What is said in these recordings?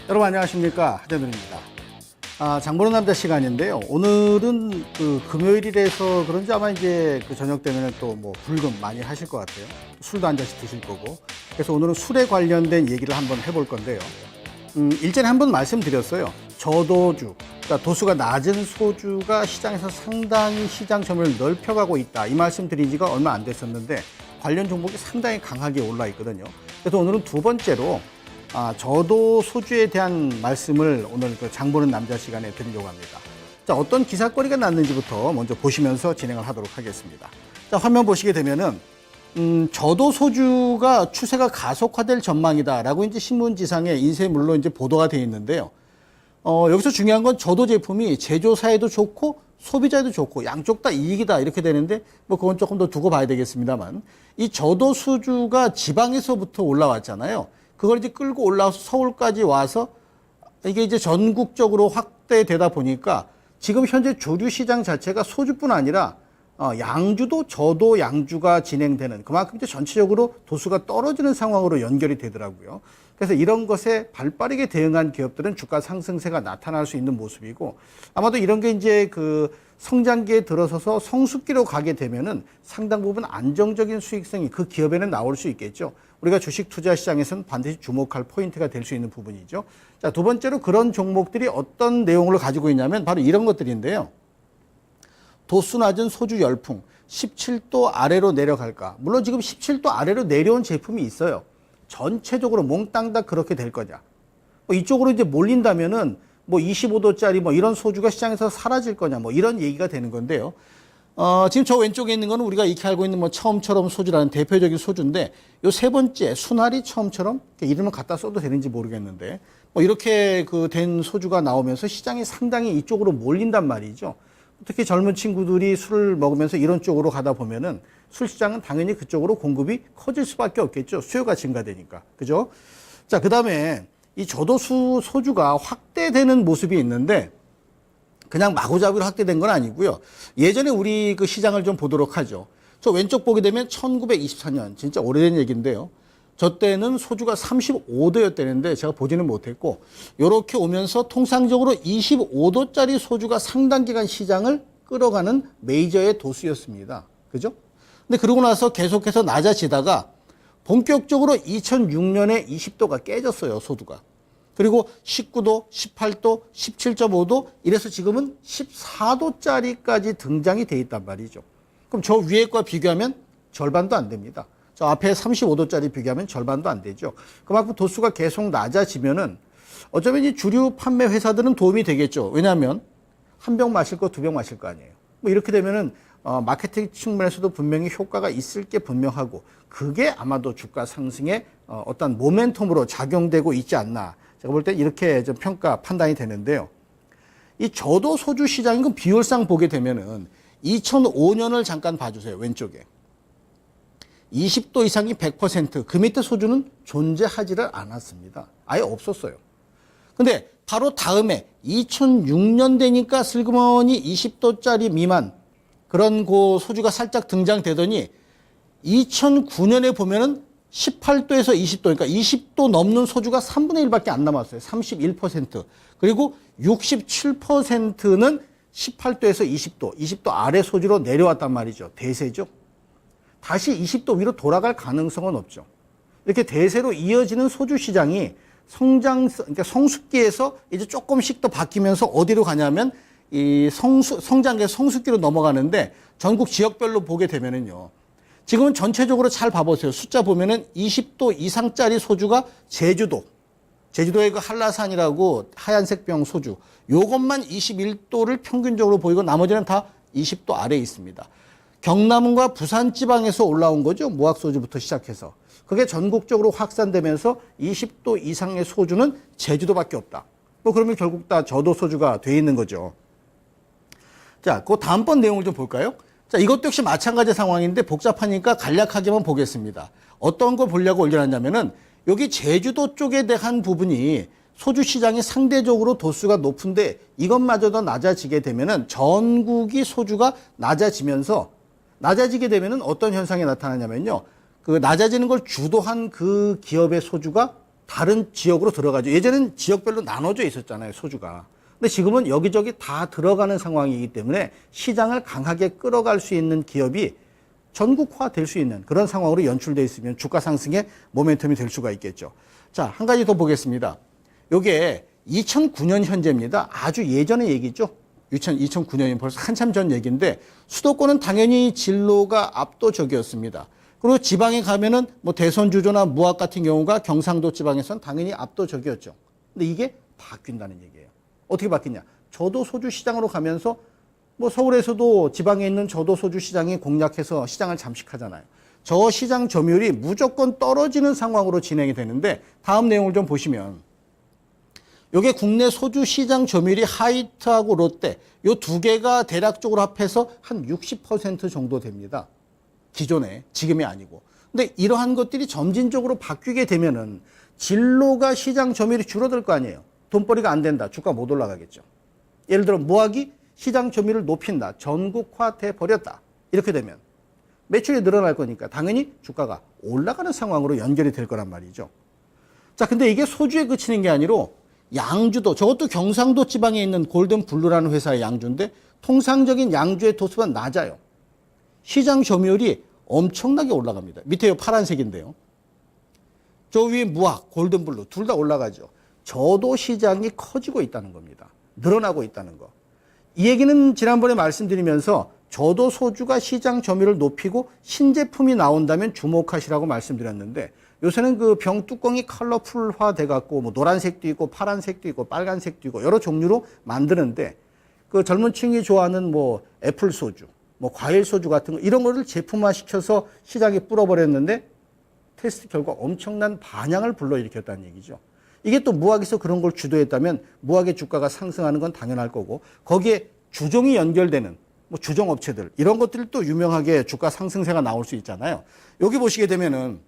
여러분 안녕하십니까, 하재동입니다. 장보는 남자 시간인데요. 오늘은 금요일이라서 그런지 아마 이제 저녁 되면 또 뭐 불금 많이 하실 것 같아요. 술도 한 잔씩 드실 거고. 그래서 오늘은 술에 관련된 얘기를 한번 해볼 건데요. 일전에 한번 말씀드렸어요. 저도주, 그러니까 도수가 낮은 소주가 시장에서 상당히 시장 점유율을 넓혀가고 있다. 이 말씀 드린 지가 얼마 안 됐었는데 관련 종목이 상당히 강하게 올라 있거든요. 그래서 오늘은 두 번째로 저도 소주에 대한 말씀을 오늘 장보는 남자 시간에 드리려고 합니다. 자, 어떤 기사거리가 났는지부터 먼저 보시면서 진행을 하도록 하겠습니다. 자, 화면 보시게 되면은 저도 소주가 추세가 가속화될 전망이다라고 이제 신문지상에 인쇄 물론 이제 보도가 되어 있는데요. 여기서 중요한 건 저도 제품이 제조사에도 좋고 소비자에도 좋고 양쪽 다 이익이다 이렇게 되는데 뭐 그건 조금 더 두고 봐야 되겠습니다만, 이 저도 소주가 지방에서부터 올라왔잖아요. 그걸 이제 끌고 올라와서 서울까지 와서 이게 이제 전국적으로 확대되다 보니까 지금 현재 조류 시장 자체가 소주뿐 아니라 양주도 저도 양주가 진행되는, 그만큼 이제 전체적으로 도수가 떨어지는 상황으로 연결이 되더라고요. 그래서 이런 것에 발빠르게 대응한 기업들은 주가 상승세가 나타날 수 있는 모습이고, 아마도 이런 게 이제 성장기에 들어서서 성숙기로 가게 되면은 상당 부분 안정적인 수익성이 그 기업에는 나올 수 있겠죠. 우리가 주식 투자 시장에서는 반드시 주목할 포인트가 될 수 있는 부분이죠. 자, 두 번째로 그런 종목들이 어떤 내용을 가지고 있냐면 바로 이런 것들인데요. 도수 낮은 소주 열풍, 17도 아래로 내려갈까? 물론 지금 17도 아래로 내려온 제품이 있어요. 전체적으로 몽땅 다 그렇게 될 거냐? 이쪽으로 이제 몰린다면은 25도짜리 이런 소주가 시장에서 사라질 거냐? 이런 얘기가 되는 건데요. 지금 저 왼쪽에 있는 거는 우리가 익히 알고 있는 처음처럼 소주라는 대표적인 소주인데, 요 세 번째 순하리 처음처럼 이름을 갖다 써도 되는지 모르겠는데 이렇게 된 소주가 나오면서 시장이 상당히 이쪽으로 몰린단 말이죠. 특히 젊은 친구들이 술을 먹으면서 이런 쪽으로 가다 보면은 술 시장은 당연히 그쪽으로 공급이 커질 수밖에 없겠죠. 수요가 증가되니까. 그죠? 자, 그 다음에 이 저도수 소주가 확대되는 모습이 있는데 그냥 마구잡이로 확대된 건 아니고요. 예전에 우리 시장을 좀 보도록 하죠. 저 왼쪽 보게 되면 1924년, 진짜 오래된 얘기인데요. 저 때는 소주가 35도였다는데 제가 보지는 못했고, 요렇게 오면서 통상적으로 25도짜리 소주가 상당 기간 시장을 끌어가는 메이저의 도수였습니다. 그죠? 근데 그러고 나서 계속해서 낮아지다가 본격적으로 2006년에 20도가 깨졌어요, 소주가. 그리고 19도, 18도, 17.5도, 이래서 지금은 14도짜리까지 등장이 돼 있단 말이죠. 그럼 저 위에 거 비교하면 절반도 안 됩니다. 저 앞에 35도짜리 비교하면 절반도 안 되죠. 그만큼 도수가 계속 낮아지면은 어쩌면 이 주류 판매 회사들은 도움이 되겠죠. 왜냐하면 한 병 마실 거, 두 병 마실 거 아니에요. 이렇게 되면은 마케팅 측면에서도 분명히 효과가 있을 게 분명하고, 그게 아마도 주가 상승에 어떤 모멘텀으로 작용되고 있지 않나. 제가 볼 때 이렇게 좀 판단이 되는데요. 이 저도 소주 시장인 비율상 보게 되면은 2005년을 잠깐 봐주세요. 왼쪽에. 20도 이상이 100%, 그 밑에 소주는 존재하지를 않았습니다. 아예 없었어요. 근데 바로 다음에 2006년 되니까 슬그머니 20도짜리 미만 그런 소주가 살짝 등장되더니 2009년에 보면은 18도에서 20도, 그러니까 20도 넘는 소주가 3분의 1밖에 안 남았어요. 31%. 그리고 67%는 18도에서 20도, 20도 아래 소주로 내려왔단 말이죠. 대세죠. 다시 20도 위로 돌아갈 가능성은 없죠. 이렇게 대세로 이어지는 소주 시장이 그러니까 성숙기에서 이제 조금씩 더 바뀌면서 어디로 가냐면 이 성장기에서 성숙기로 넘어가는데, 전국 지역별로 보게 되면은요. 지금은 전체적으로 잘 봐보세요. 숫자 보면은 20도 이상짜리 소주가 제주도의 한라산이라고 하얀색 병 소주, 요것만 21도를 평균적으로 보이고 나머지는 다 20도 아래에 있습니다. 경남과 부산 지방에서 올라온 거죠. 무학소주부터 시작해서. 그게 전국적으로 확산되면서 20도 이상의 소주는 제주도밖에 없다. 그러면 결국 다 저도 소주가 돼 있는 거죠. 자, 그 다음번 내용을 좀 볼까요? 자, 이것도 역시 마찬가지 상황인데 복잡하니까 간략하게만 보겠습니다. 어떤 걸 보려고 올려놨냐면은 여기 제주도 쪽에 대한 부분이 소주 시장이 상대적으로 도수가 높은데 이것마저도 낮아지게 되면은 전국이 소주가 낮아지게 되면은 어떤 현상이 나타나냐면요. 낮아지는 걸 주도한 그 기업의 소주가 다른 지역으로 들어가죠. 예전엔 지역별로 나눠져 있었잖아요, 소주가. 근데 지금은 여기저기 다 들어가는 상황이기 때문에 시장을 강하게 끌어갈 수 있는 기업이 전국화 될 수 있는 그런 상황으로 연출되어 있으면 주가 상승의 모멘텀이 될 수가 있겠죠. 자, 한 가지 더 보겠습니다. 요게 2009년 현재입니다. 아주 예전의 얘기죠. 2009년이 벌써 한참 전 얘기인데 수도권은 당연히 진로가 압도적이었습니다. 그리고 지방에 가면은 뭐 대선 주조나 무학 같은 경우가 경상도 지방에서는 당연히 압도적이었죠. 근데 이게 바뀐다는 얘기예요. 어떻게 바뀌냐? 저도 소주 시장으로 가면서 뭐 서울에서도 지방에 있는 저도 소주 시장이 공략해서 시장을 잠식하잖아요. 저 시장 점유율이 무조건 떨어지는 상황으로 진행이 되는데 다음 내용을 좀 보시면 요게 국내 소주 시장 점유율이 하이트하고 롯데 요 두 개가 대략적으로 합해서 한 60% 정도 됩니다. 기존에, 지금이 아니고. 근데 이러한 것들이 점진적으로 바뀌게 되면은 진로가 시장 점유율이 줄어들 거 아니에요. 돈벌이가 안 된다. 주가 못 올라가겠죠. 예를 들어 무학이 시장 점유율을 높인다. 전국화돼 버렸다. 이렇게 되면 매출이 늘어날 거니까 당연히 주가가 올라가는 상황으로 연결이 될 거란 말이죠. 자, 근데 이게 소주에 그치는 게 아니라 양주도, 저것도 경상도 지방에 있는 골든블루라는 회사의 양주인데 통상적인 양주의 도수가 낮아요. 시장 점유율이 엄청나게 올라갑니다. 밑에 파란색인데요. 저 위에 무학, 골든블루 둘 다 올라가죠. 저도 시장이 커지고 있다는 겁니다. 늘어나고 있다는 거. 이 얘기는 지난번에 말씀드리면서 저도 소주가 시장 점유율을 높이고 신제품이 나온다면 주목하시라고 말씀드렸는데 요새는 그 병 뚜껑이 컬러풀화 돼갖고 뭐 노란색도 있고 파란색도 있고 빨간색도 있고 여러 종류로 만드는데 그 젊은 층이 좋아하는 뭐 애플 소주, 뭐 과일 소주 같은 거 이런 거를 제품화 시켜서 시장에 뿌려버렸는데 테스트 결과 엄청난 반향을 불러일으켰다는 얘기죠. 이게 또 무학에서 그런 걸 주도했다면 무학의 주가가 상승하는 건 당연할 거고 거기에 주종이 연결되는 뭐 주종업체들 이런 것들이 또 유명하게 주가 상승세가 나올 수 있잖아요. 여기 보시게 되면은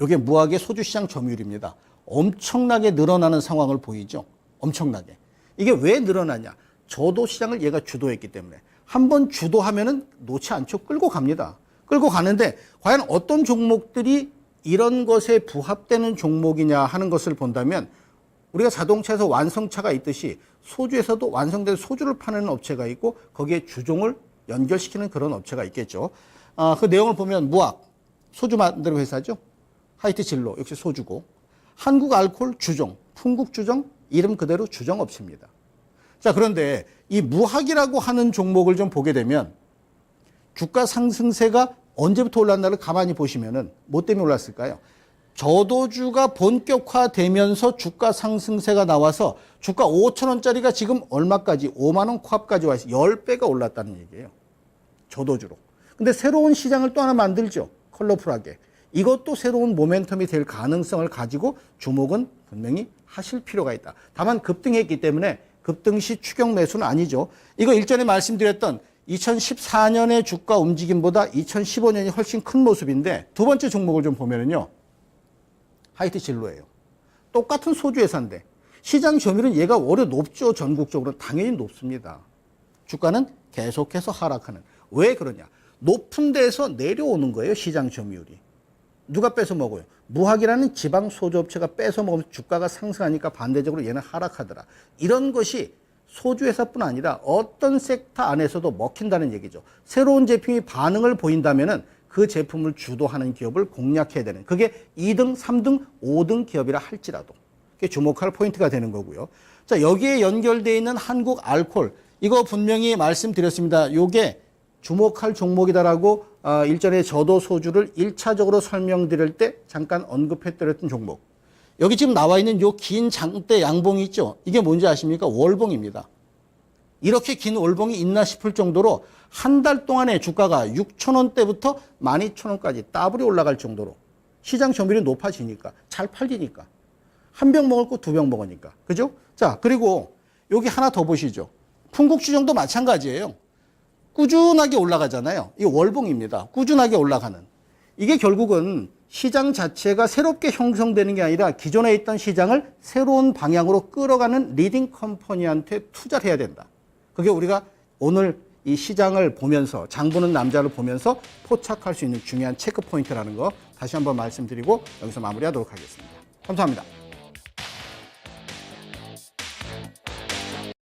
이게 무학의 소주 시장 점유율입니다. 엄청나게 늘어나는 상황을 보이죠. 엄청나게. 이게 왜 늘어나냐? 저도 시장을 얘가 주도했기 때문에 한번 주도하면은 놓지 않죠. 끌고 갑니다. 끌고 가는데 과연 어떤 종목들이 이런 것에 부합되는 종목이냐 하는 것을 본다면 우리가 자동차에서 완성차가 있듯이 소주에서도 완성된 소주를 파는 업체가 있고 거기에 주종을 연결시키는 그런 업체가 있겠죠. 그 내용을 보면 무학, 소주 만드는 회사죠. 하이트 진로, 역시 소주고. 한국 알콜 주종, 풍국 주종, 이름 그대로 주종 업체입니다. 자, 그런데 이 무학이라고 하는 종목을 좀 보게 되면 주가 상승세가 언제부터 올랐나를 가만히 보시면은 뭐 때문에 올랐을까요? 저도주가 본격화되면서 주가 상승세가 나와서 주가 5,000원짜리가 지금 얼마까지 5만 원 코앞까지 와 있어요. 10배가 올랐다는 얘기예요. 저도주로. 근데 새로운 시장을 또 하나 만들죠. 컬러풀하게. 이것도 새로운 모멘텀이 될 가능성을 가지고 주목은 분명히 하실 필요가 있다. 다만 급등했기 때문에 급등 시 추격 매수는 아니죠. 이거 일전에 말씀드렸던 2014년의 주가 움직임보다 2015년이 훨씬 큰 모습인데 두 번째 종목을 좀 보면은요. 하이트 진로예요. 똑같은 소주 회사인데 시장 점유율은 얘가 오히려 높죠. 전국적으로 당연히 높습니다. 주가는 계속해서 하락하는. 왜 그러냐? 높은 데에서 내려오는 거예요. 시장 점유율이. 누가 뺏어 먹어요? 무학이라는 지방 소주업체가 뺏어 먹으면서 주가가 상승하니까 반대적으로 얘는 하락하더라. 이런 것이 소주 회사뿐 아니라 어떤 섹터 안에서도 먹힌다는 얘기죠. 새로운 제품이 반응을 보인다면은 그 제품을 주도하는 기업을 공략해야 되는 그게 2등, 3등, 5등 기업이라 할지라도 그게 주목할 포인트가 되는 거고요. 자, 여기에 연결되어 있는 한국 알콜 이거 분명히 말씀드렸습니다. 요게 주목할 종목이다라고 일전에 저도 소주를 1차적으로 설명드릴 때 잠깐 언급해드렸던 종목. 여기 지금 나와 있는 요 긴 장대 양봉이 있죠. 이게 뭔지 아십니까? 월봉입니다. 이렇게 긴 월봉이 있나 싶을 정도로 한 달 동안에 주가가 6,000원대부터 12,000원까지 더블이 올라갈 정도로 시장 점유율이 높아지니까 잘 팔리니까 한 병 먹을 거 두 병 먹으니까 그죠? 자, 그리고 여기 하나 더 보시죠. 풍국주정도 마찬가지예요. 꾸준하게 올라가잖아요. 이 월봉입니다. 꾸준하게 올라가는. 이게 결국은 시장 자체가 새롭게 형성되는 게 아니라 기존에 있던 시장을 새로운 방향으로 끌어가는 리딩 컴퍼니한테 투자를 해야 된다. 그게 우리가 오늘 이 시장을 보면서 장 보는 남자를 보면서 포착할 수 있는 중요한 체크 포인트라는 거 다시 한번 말씀드리고 여기서 마무리하도록 하겠습니다. 감사합니다.